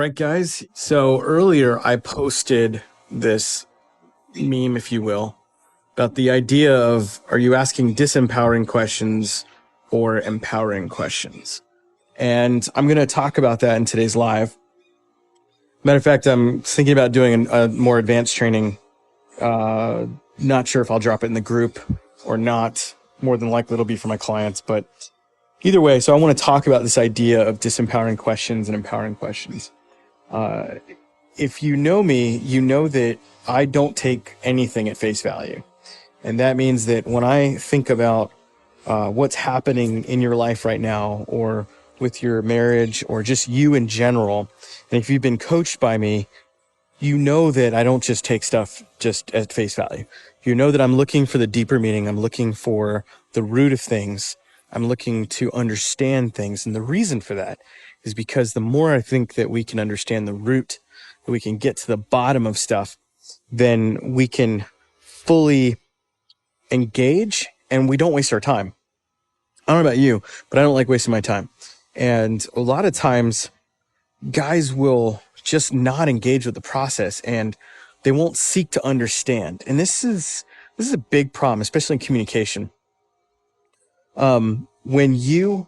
right, guys. So earlier I posted this meme, if you will, about the idea of, are you asking disempowering questions or empowering questions? And I'm going to talk about that in today's live. Matter of fact, I'm thinking about doing a more advanced training. Not sure if I'll drop it in the group or not. More than likely it'll be for my clients, but either way, so I want to talk about this idea of disempowering questions and empowering questions. If you know me, you know that I don't take anything at face value. And that means that when I think about what's happening in your life right now, or with your marriage, or just you in general, and if you've been coached by me, you know that I don't just take stuff just at face value. You know that I'm looking for the deeper meaning. I'm looking for the root of things. I'm looking to understand things. And the reason for that is because the more I think that we can understand the root, that we can get to the bottom of stuff, then we can fully engage and we don't waste our time. I don't know about you, but I don't like wasting my time. And a lot of times guys will just not engage with the process and they won't seek to understand. And this is a big problem, especially in communication. When you're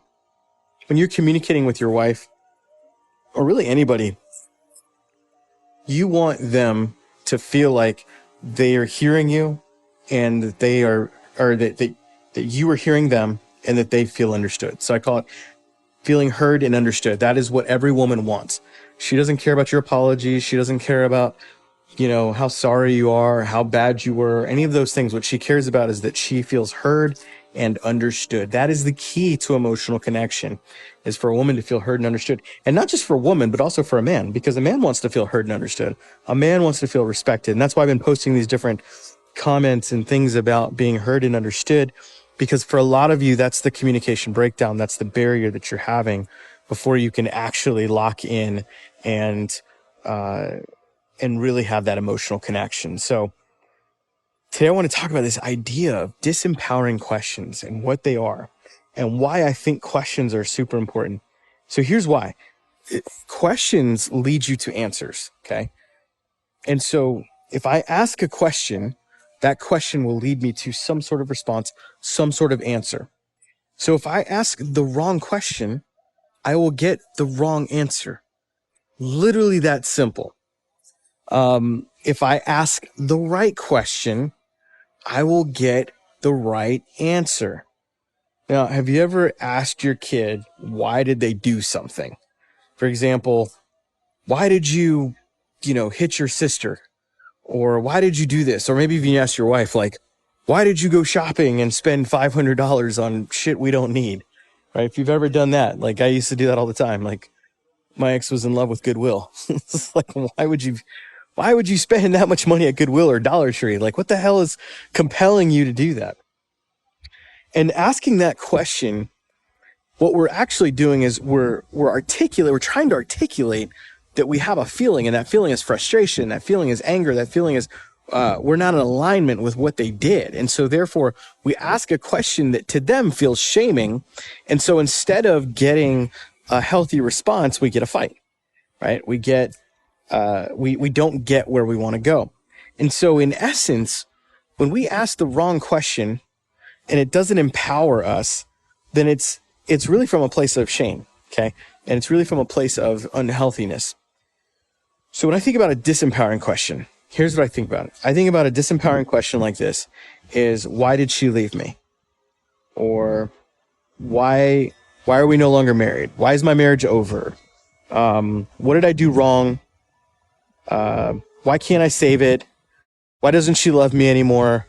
communicating with your wife, or really anybody, you want them to feel like they are hearing you, and that that you are hearing them, and that they feel understood. So I call it feeling heard and understood. That is what every woman wants. She doesn't care about your apologies. She doesn't care about, how sorry you are, how bad you were, any of those things. What she cares about is that she feels heard and understood. That is the key to emotional connection, is for a woman to feel heard and understood. And not just for a woman, but also for a man, because a man wants to feel heard and understood. A man wants to feel respected. And that's why I've been posting these different comments and things about being heard and understood, because for a lot of you, that's the communication breakdown. That's the barrier that you're having before you can actually lock in and really have that emotional connection. So today I want to talk about this idea of disempowering questions and what they are, and why I think questions are super important. So here's why. Questions lead you to answers, okay? And so if I ask a question, that question will lead me to some sort of response, some sort of answer. So if I ask the wrong question, I will get the wrong answer. Literally that simple. If I ask the right question, I will get the right answer. Now, have you ever asked your kid, why did they do something? For example, why did you, hit your sister? Or why did you do this? Or maybe even you ask your wife, like, why did you go shopping and spend $500 on shit we don't need? Right? If you've ever done that, like I used to do that all the time. Like my ex was in love with Goodwill. It's like, why would you spend that much money at Goodwill or Dollar Tree? Like, what the hell is compelling you to do that? And asking that question, what we're actually doing is we're trying to articulate that we have a feeling, and that feeling is frustration, that feeling is anger, that feeling is we're not in alignment with what they did. And so therefore we ask a question that to them feels shaming. And so instead of getting a healthy response, we get a fight, right? We don't get where we want to go. And so in essence, when we ask the wrong question and it doesn't empower us, then it's really from a place of shame, okay? And it's really from a place of unhealthiness. So when I think about a disempowering question, here's what I think about it. I think about a disempowering question like this is, why did she leave me? Or why are we no longer married? Why is my marriage over? What did I do wrong? Why can't I save it? Why doesn't she love me anymore?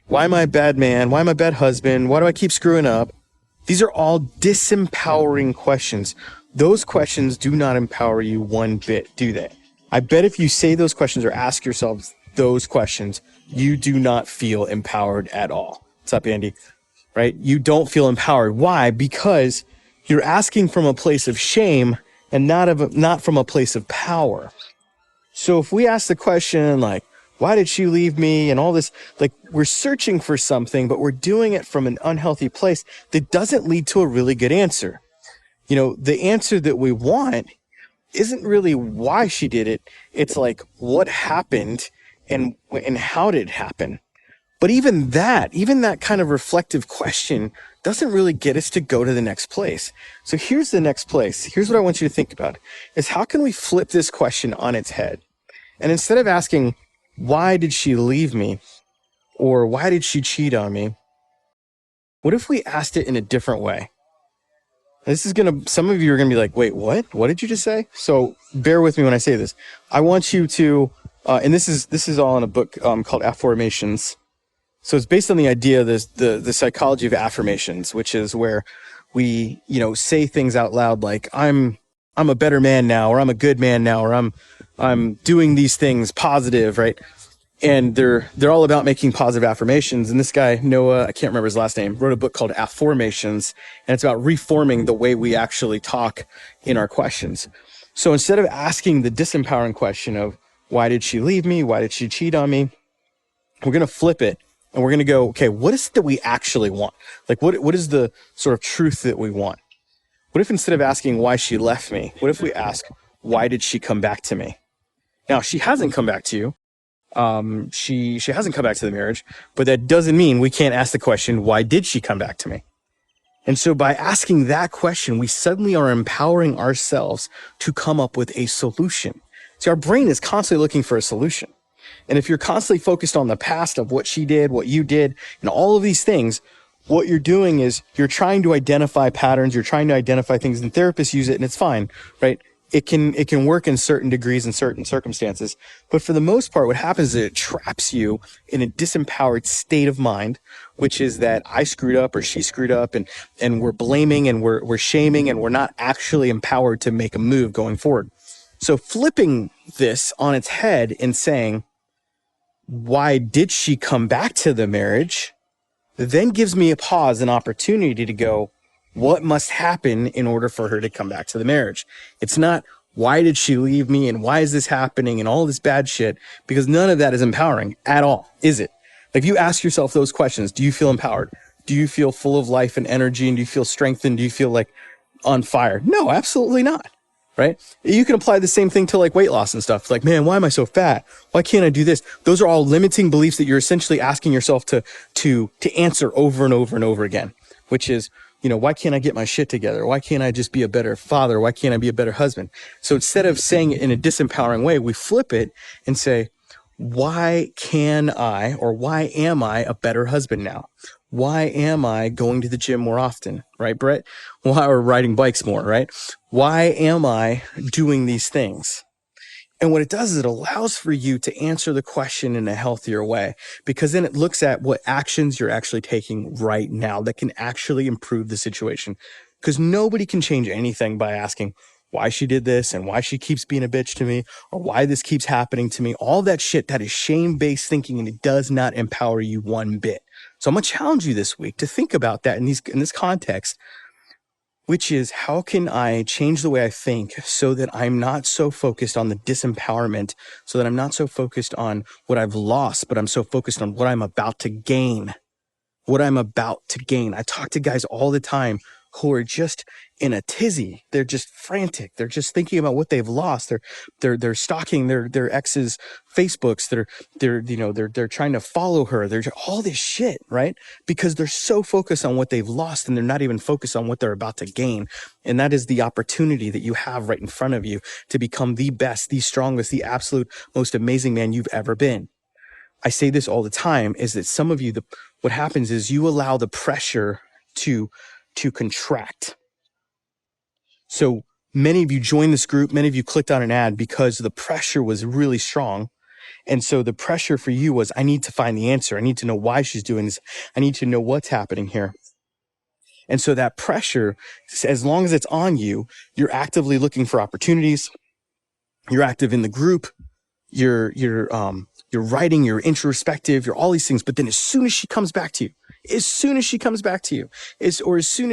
Why am I a bad man? Why am I a bad husband? Why do I keep screwing up? These are all disempowering questions. Those questions do not empower you one bit, do they? I bet if you say those questions or ask yourselves those questions, you do not feel empowered at all. What's up, Andy? Right? You don't feel empowered. Why? Because you're asking from a place of shame and not from a place of power. So if we ask the question like, why did she leave me? And all this, like, we're searching for something, but we're doing it from an unhealthy place that doesn't lead to a really good answer. The answer that we want isn't really why she did it. It's like what happened and how did it happen. But even that kind of reflective question doesn't really get us to go to the next place. So here's the next place. Here's what I want you to think about is how can we flip this question on its head? And instead of asking, why did she leave me? Or why did she cheat on me? What if we asked it in a different way? Some of you are gonna be like, wait, what? What did you just say? So bear with me when I say this. I want you to, and this is all in a book called Affirmations. So it's based on the idea of the psychology of affirmations, which is where we, say things out loud like, I'm a better man now, or I'm a good man now, or I'm doing these things positive, right? And they're all about making positive affirmations. And this guy, Noah, I can't remember his last name, wrote a book called Affirmations, and it's about reforming the way we actually talk in our questions. So instead of asking the disempowering question of why did she leave me? Why did she cheat on me? We're going to flip it and we're going to go, okay, what is it that we actually want? Like what is the sort of truth that we want? What if instead of asking why she left me, what if we ask, why did she come back to me? Now, she hasn't come back to you. She hasn't come back to the marriage, but that doesn't mean we can't ask the question, why did she come back to me? And so by asking that question, we suddenly are empowering ourselves to come up with a solution. See, our brain is constantly looking for a solution. And if you're constantly focused on the past of what she did, what you did, and all of these things, what you're doing is you're trying to identify patterns, you're trying to identify things, and therapists use it, and it's fine, right? It can work in certain degrees in certain circumstances. But for the most part, what happens is it traps you in a disempowered state of mind, which is that I screwed up or she screwed up, and we're blaming and we're shaming, and we're not actually empowered to make a move going forward. So flipping this on its head and saying, why did she come back to the marriage? Then gives me a pause, an opportunity to go, what must happen in order for her to come back to the marriage? It's not, why did she leave me and why is this happening and all this bad shit? Because none of that is empowering at all, is it? If you ask yourself those questions, do you feel empowered? Do you feel full of life and energy? And do you feel strengthened? Do you feel like on fire? No, absolutely not. Right? You can apply the same thing to like weight loss and stuff. Like, man, why am I so fat? Why can't I do this? Those are all limiting beliefs that you're essentially asking yourself to answer over and over and over again, which is, why can't I get my shit together? Why can't I just be a better father? Why can't I be a better husband? So instead of saying it in a disempowering way, we flip it and say, why can I, or why am I a better husband now? Why am I going to the gym more often, right, Brett? Why are riding bikes more, right? Why am I doing these things? And what it does is it allows for you to answer the question in a healthier way, because then it looks at what actions you're actually taking right now that can actually improve the situation. Because nobody can change anything by asking why she did this and why she keeps being a bitch to me or why this keeps happening to me. All that shit, that is shame-based thinking, and it does not empower you one bit. So I'm going to challenge you this week to think about that in this context, which is, how can I change the way I think so that I'm not so focused on the disempowerment, so that I'm not so focused on what I've lost, but I'm so focused on what I'm about to gain. What I'm about to gain. I talk to guys all the time who are just in a tizzy. They're just frantic. They're just thinking about what they've lost. They're stalking their ex's Facebooks. They're trying to follow her. They're all this shit, right? Because they're so focused on what they've lost, and they're not even focused on what they're about to gain. And that is the opportunity that you have right in front of you to become the best, the strongest, the absolute most amazing man you've ever been. I say this all the time, is that some of you, what happens is you allow the pressure to contract. So many of you joined this group, many of you clicked on an ad because the pressure was really strong. And so the pressure for you was, I need to find the answer. I need to know why she's doing this. I need to know what's happening here. And so that pressure, as long as it's on you, you're actively looking for opportunities. You're active in the group. You're writing, you're introspective, you're all these things. But then as soon as she comes back to you, as soon as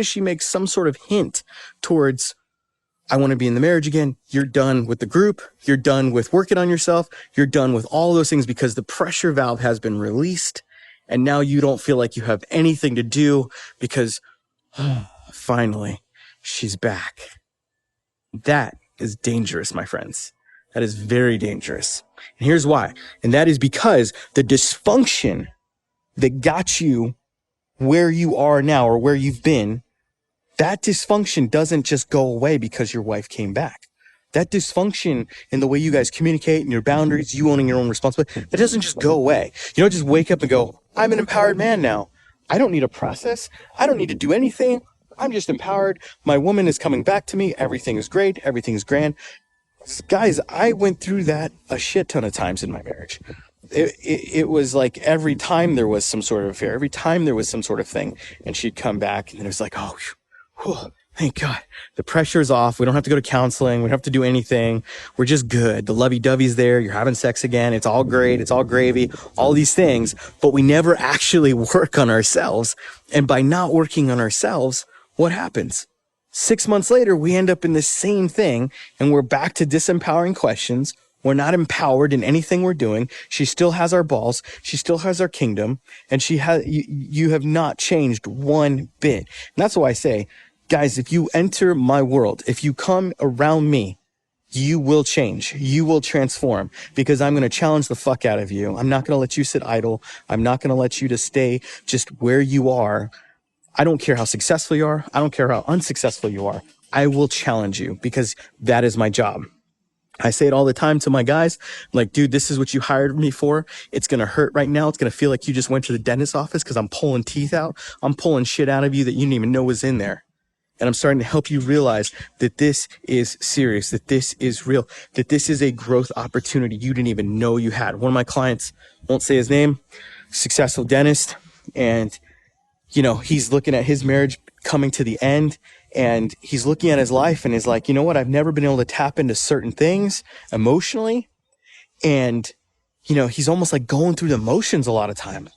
she makes some sort of hint towards, I want to be in the marriage again, you're done with the group. You're done with working on yourself. You're done with all those things, because the pressure valve has been released. And now you don't feel like you have anything to do, because finally she's back. That is dangerous, my friends. That is very dangerous. And here's why. And that is because the dysfunction that got you where you are now or where you've been, that dysfunction doesn't just go away because your wife came back. That dysfunction in the way you guys communicate and your boundaries, you owning your own responsibility, that doesn't just go away. You don't just wake up and go, I'm an empowered man now. I don't need a process. I don't need to do anything. I'm just empowered. My woman is coming back to me. Everything is great. Everything is grand. Guys, I went through that a shit ton of times in my marriage. It was like every time there was some sort of affair, every time there was some sort of thing, and she'd come back and it was like, oh, whew, thank God. The pressure's off. We don't have to go to counseling. We don't have to do anything. We're just good. The lovey-dovey's there. You're having sex again. It's all great. It's all gravy, all these things, but we never actually work on ourselves. And by not working on ourselves, what happens? 6 months later, we end up in the same thing and we're back to disempowering questions. We're not empowered in anything we're doing. She still has our balls. She still has our kingdom. And you have not changed one bit. And that's why I say, guys, if you enter my world, if you come around me, you will change. You will transform because I'm going to challenge the fuck out of you. I'm not going to let you sit idle. I'm not going to let you to stay just where you are. I don't care how successful you are. I don't care how unsuccessful you are. I will challenge you because that is my job. I say it all the time to my guys, like, dude, this is what you hired me for. It's going to hurt right now. It's going to feel like you just went to the dentist's office because I'm pulling teeth out. I'm pulling shit out of you that you didn't even know was in there. And I'm starting to help you realize that this is serious, that this is real, that this is a growth opportunity you didn't even know you had. One of my clients, won't say his name, successful dentist, and you know, he's looking at his marriage coming to the end and he's looking at his life and he's like, you know what? I've never been able to tap into certain things emotionally. And, you know, he's almost like going through the motions a lot of time.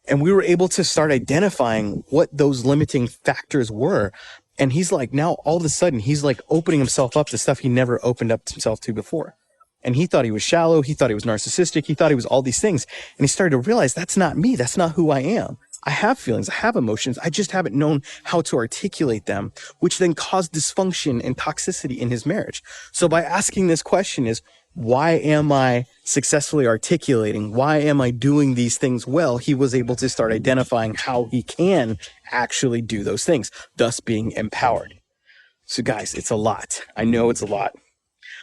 And we were able to start identifying what those limiting factors were. And he's like, now all of a sudden, he's like opening himself up to stuff he never opened up himself to before. And he thought he was shallow. He thought he was narcissistic. He thought he was all these things. And he started to realize that's not me. That's not who I am. I have feelings. I have emotions. I just haven't known how to articulate them, which then caused dysfunction and toxicity in his marriage. So by asking this question is, why am I successfully articulating? Why am I doing these things well? He was able to start identifying how he can actually do those things, thus being empowered. So guys, it's a lot. I know it's a lot.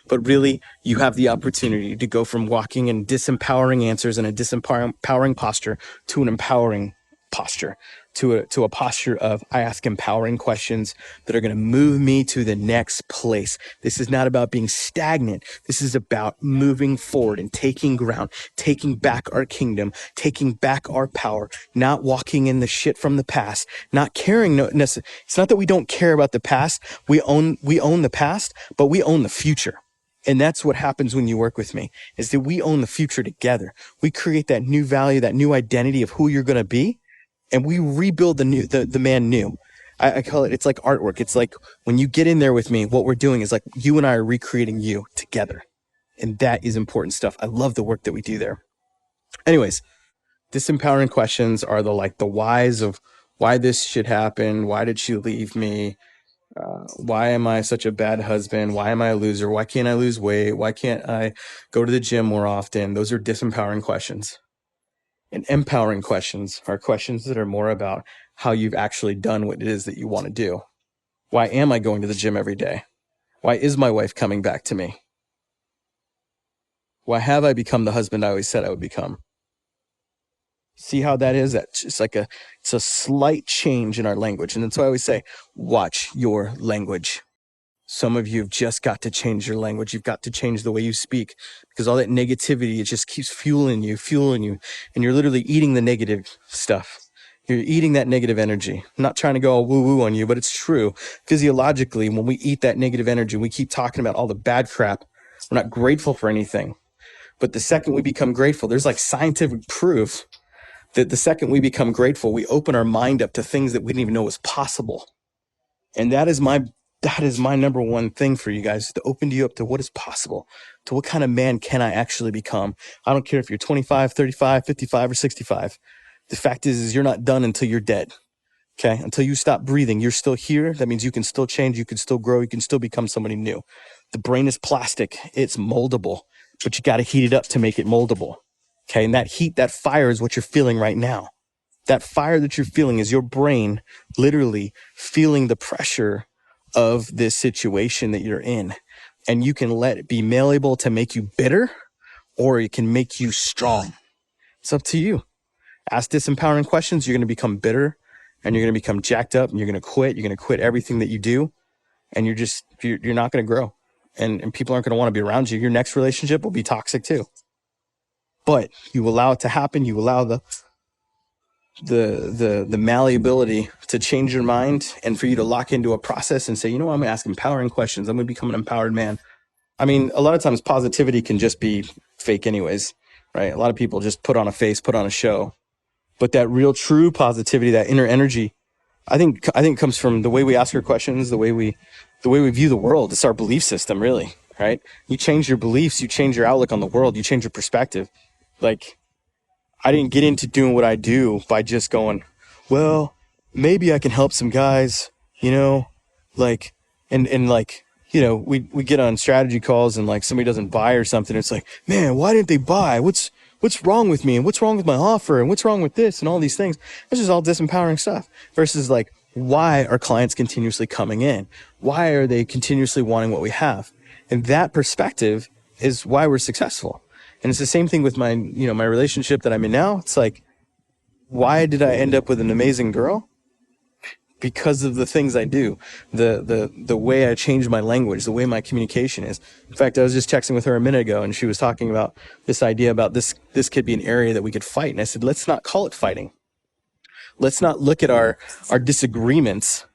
But really, you have the opportunity to go from walking in disempowering answers and a disempowering posture to an empowering posture, to a posture of I ask empowering questions that are going to move me to the next place. This is not about being stagnant. This is about moving forward and taking ground, taking back our kingdom, taking back our power, not walking in the shit from the past, not caring. It's not that we don't care about the past. We own the past, but we own the future. And that's what happens when you work with me, is that we own the future together. We create that new value, that new identity of who you're going to be. And we rebuild the man new. I call it, it's like artwork. It's like when you get in there with me, what we're doing is like you and I are recreating you together. And that is important stuff. I love the work that we do there. Anyways, disempowering questions are the whys of why this should happen. Why did she leave me? Why am I such a bad husband? Why am I a loser? Why can't I lose weight? Why can't I go to the gym more often? Those are disempowering questions. And empowering questions are questions that are more about how you've actually done what it is that you want to do. Why am I going to the gym every day? Why is my wife coming back to me? Why have I become the husband I always said I would become? See how that is? That's just like it's a slight change in our language. And that's why I always say, watch your language. Some of you have just got to change your language. You've got to change the way you speak because all that negativity, it just keeps fueling you. And you're literally eating the negative stuff. You're eating that negative energy. I'm not trying to go all woo-woo on you, but it's true. Physiologically, when we eat that negative energy, we keep talking about all the bad crap. We're not grateful for anything. But the second we become grateful, there's like scientific proof that the second we become grateful, we open our mind up to things that we didn't even know was possible. And that is my number one thing for you guys, to open you up to what is possible, to what kind of man can I actually become. I don't care if you're 25, 35, 55, or 65. The fact is you're not done until you're dead. Okay. Until you stop breathing, you're still here. That means you can still change. You can still grow. You can still become somebody new. The brain is plastic. It's moldable, but you got to heat it up to make it moldable. Okay. And that heat, that fire is what you're feeling right now. That fire that you're feeling is your brain literally feeling the pressure of this situation that you're in. And you can let it be malleable to make you bitter, or it can make you strong. It's up to you. Ask disempowering questions. You're going to become bitter, and you're going to become jacked up, and you're going to quit. You're going to quit everything that you do, and you're not going to grow. And people aren't going to want to be around you. Your next relationship will be toxic too. But you allow it to happen. You allow the malleability to change your mind, and for you to lock into a process and say, you know what, I'm going to ask empowering questions. I'm going to become an empowered man. I mean, a lot of times positivity can just be fake anyways, right? A lot of people just put on a face, put on a show. But that real true positivity, that inner energy, I think comes from the way we ask our questions, the way we view the world. It's our belief system, really, right? You change your beliefs, you change your outlook on the world, you change your perspective. Like, I didn't get into doing what I do by just going, well, maybe I can help some guys, you know, like, and like, you know, we get on strategy calls and like somebody doesn't buy or something. It's like, man, why didn't they buy? What's wrong with me? And what's wrong with my offer? And what's wrong with this? And all these things. It's just all disempowering stuff versus like, why are clients continuously coming in? Why are they continuously wanting what we have? And that perspective is why we're successful. And it's the same thing with my relationship that I'm in now. It's like, why did I end up with an amazing girl? Because of the things I do, the way I change my language, the way my communication is. In fact, I was just texting with her a minute ago, and she was talking about this idea about this could be an area that we could fight. And I said, let's not call it fighting. Let's not look at our disagreements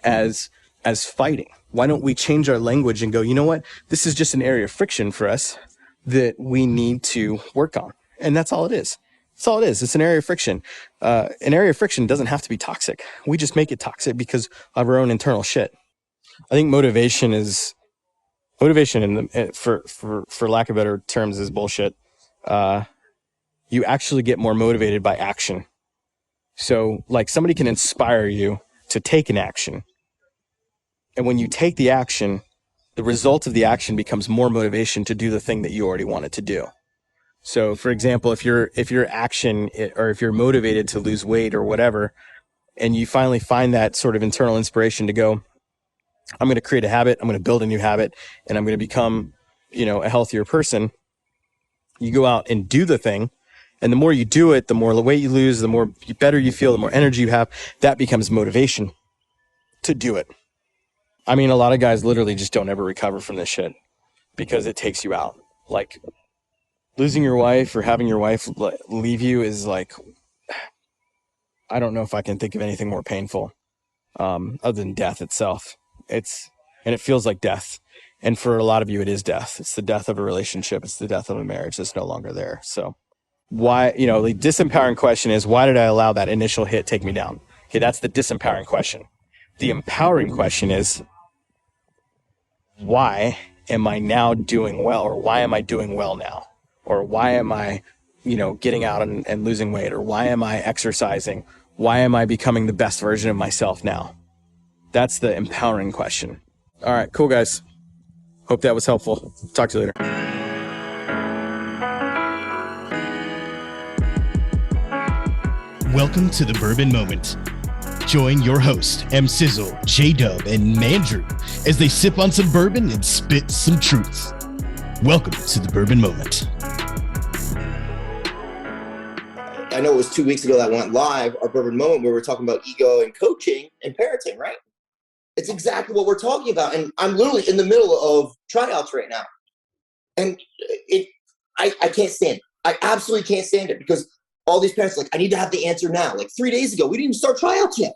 as fighting. Why don't we change our language and go, you know what? This is just an area of friction for us that we need to work on. And that's all it is. That's all it is. It's an area of friction. An area of friction doesn't have to be toxic. We just make it toxic because of our own internal shit. I think motivation for lack of better terms, is bullshit. You actually get more motivated by action. So like somebody can inspire you to take an action. And when you take the action, the result of the action becomes more motivation to do the thing that you already wanted to do. So for example, if your action, or if you're motivated to lose weight or whatever, and you finally find that sort of internal inspiration to go, I'm going to create a habit, I'm going to build a new habit, and I'm going to become, a healthier person. You go out and do the thing. And the more you do it, the more the weight you lose, the more better you feel, the more energy you have. That becomes motivation to do it. I mean, a lot of guys literally just don't ever recover from this shit because it takes you out. Like, losing your wife or having your wife leave you is like, I don't know if I can think of anything more painful other than death itself. And it feels like death. And for a lot of you, it is death. It's the death of a relationship. It's the death of a marriage that's no longer there. So why, the disempowering question is, why did I allow that initial hit take me down? Okay, that's the disempowering question. The empowering question is, why am I now doing well? Or why am I doing well now? Or why am I, getting out and losing weight? Or why am I exercising? Why am I becoming the best version of myself now? That's the empowering question. All right, cool, guys. Hope that was helpful. Talk to you later. Welcome to the Bourbon Moment. Join your host, M. Sizzle, J-Dub, and Mandrew as they sip on some bourbon and spit some truth. Welcome to the Bourbon Moment. I know it was 2 weeks ago that went live, our Bourbon Moment, where we're talking about ego and coaching and parenting, right? It's exactly what we're talking about. And I'm literally in the middle of tryouts right now. And I can't stand it. I absolutely can't stand it because all these parents are like, I need to have the answer now. Like 3 days ago, we didn't even start tryouts yet.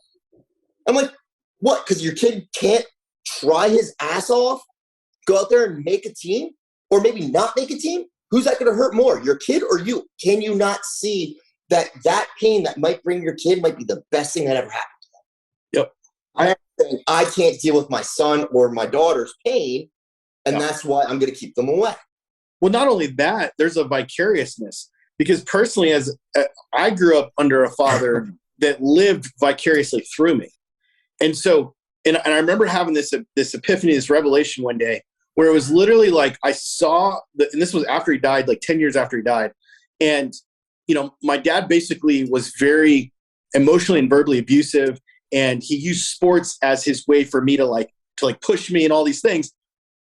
I'm like, what? Because your kid can't try his ass off, go out there and make a team, or maybe not make a team? Who's that going to hurt more, your kid or you? Can you not see that pain that might bring your kid might be the best thing that ever happened to them? Yep. I'm saying I can't deal with my son or my daughter's pain, and that's why I'm going to keep them away. Well, not only that, there's a vicariousness. Because personally, as I grew up under a father that lived vicariously through me. And so, and I remember having this epiphany, this revelation one day where it was literally like I saw and this was after he died, like 10 years after he died. And, you know, my dad basically was very emotionally and verbally abusive, and he used sports as his way for me to push me and all these things.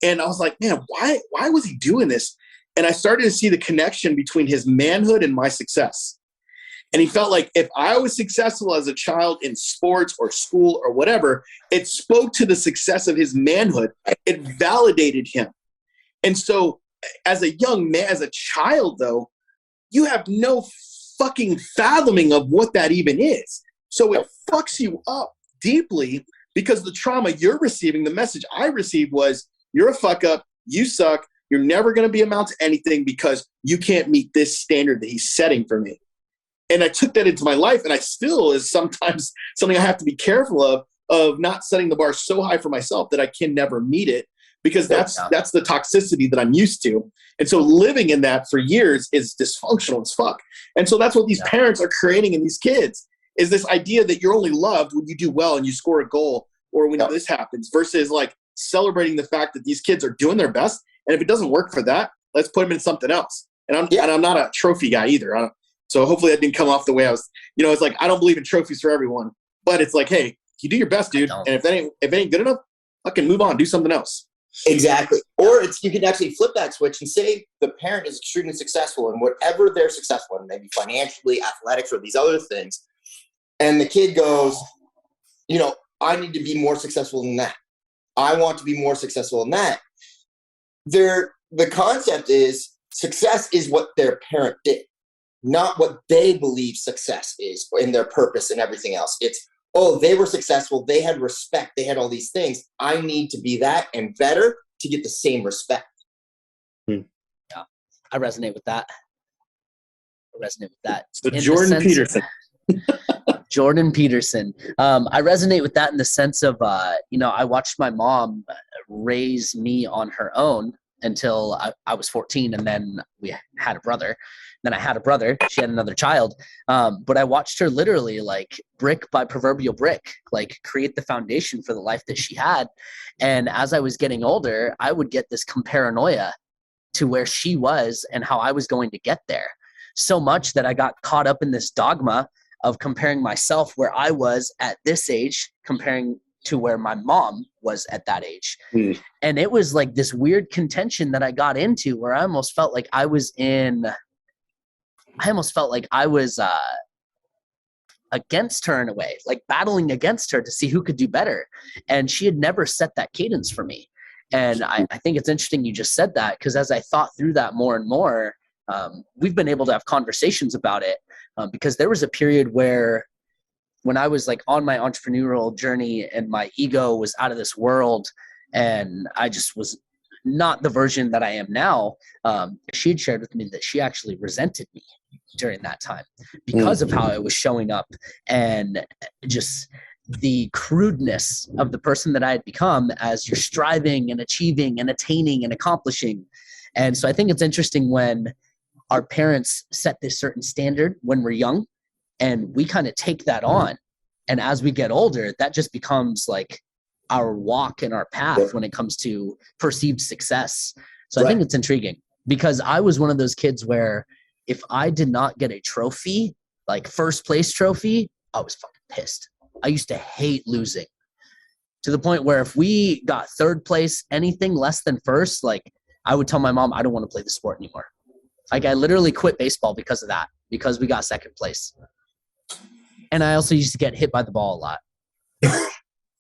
And I was like, man, why was he doing this? And I started to see the connection between his manhood and my success. And he felt like if I was successful as a child in sports or school or whatever, it spoke to the success of his manhood. It validated him. And so as a young man, as a child, though, you have no fucking fathoming of what that even is. So it fucks you up deeply because the trauma you're receiving, the message I received was, you're a fuck up, you suck, you're never going to be amount to anything because you can't meet this standard that he's setting for me. And I took that into my life, and I still is sometimes something I have to be careful of not setting the bar so high for myself that I can never meet it, because that's the toxicity that I'm used to. And so living in that for years is dysfunctional as fuck. And so that's what these parents are creating in these kids, is this idea that you're only loved when you do well and you score a goal or when this happens, versus like celebrating the fact that these kids are doing their best. And if it doesn't work for that, let's put them in something else. And I'm not a trophy guy either. So hopefully that didn't come off the way I was, it's like, I don't believe in trophies for everyone, but it's like, hey, you do your best, dude. And if it ain't good enough, fucking move on, do something else. Exactly. Or you can actually flip that switch and say the parent is extremely successful in whatever they're successful in, maybe financially, athletics, or these other things. And the kid goes, I need to be more successful than that. I want to be more successful than that. The concept is success is what their parent did, not what they believe success is in their purpose and everything else. It's, they were successful. They had respect. They had all these things. I need to be that and better to get the same respect. Yeah, I resonate with that. So Jordan Peterson. Jordan Peterson. I resonate with that in the sense of, I watched my mom raise me on her own until I was 14, and then we had a brother. Then I had a brother. She had another child. But I watched her literally, like, brick by proverbial brick, like, create the foundation for the life that she had. And as I was getting older, I would get this comparanoia to where she was and how I was going to get there. So much that I got caught up in this dogma of comparing myself where I was at this age, comparing to where my mom was at that age. And it was like this weird contention that I got into where I almost felt like I was against her in a way, like battling against her to see who could do better. And she had never set that cadence for me. And I think it's interesting you just said that, because as I thought through that more and more, we've been able to have conversations about it, because there was a period where when I was like on my entrepreneurial journey and my ego was out of this world and I just was not the version that I am now, she had shared with me that she actually resented me during that time because of how I was showing up and just the crudeness of the person that I had become as you're striving and achieving and attaining and accomplishing. And so I think it's interesting when our parents set this certain standard when we're young and we kind of take that on. And as we get older, that just becomes like our walk and our path when it comes to perceived success. So I think it's intriguing, because I was one of those kids where if I did not get a trophy, like first place trophy, I was fucking pissed. I used to hate losing, to the point where if we got third place, anything less than first, like I would tell my mom, I don't want to play the sport anymore. Like I literally quit baseball because of that, because we got second place. And I also used to get hit by the ball a lot.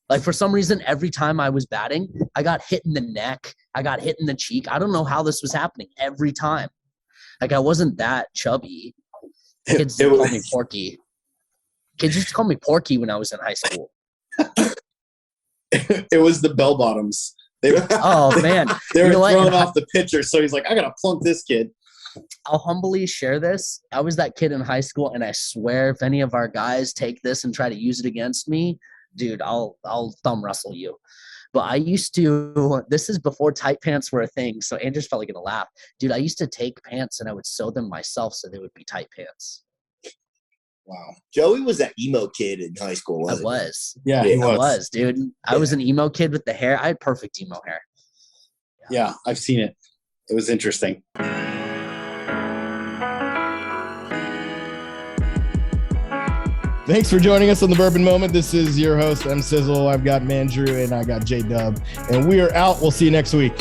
Like for some reason, every time I was batting, I got hit in the neck. I got hit in the cheek. I don't know how this was happening every time. Like I wasn't that chubby. Kids used to call me Porky. Kids used to call me Porky when I was in high school. It was the bell bottoms. Oh man, they were throwing off the pitcher, so he's like, I gotta plunk this kid. I'll humbly share this. I was that kid in high school, and I swear if any of our guys take this and try to use it against me, dude, I'll thumb wrestle you. But I used to, this is before tight pants were a thing, so Andrew's probably gonna laugh. Dude, I used to take pants and I would sew them myself so they would be tight pants. Wow. Joey was that emo kid in high school, wasn't he? I was. Yeah, he was. I was, dude. I was an emo kid with the hair. I had perfect emo hair. Yeah, I've seen it. It was interesting. Thanks for joining us on the Bourbon Moment. This is your host, M Sizzle. I've got Mandrew and I got J Dub, and we are out. We'll see you next week.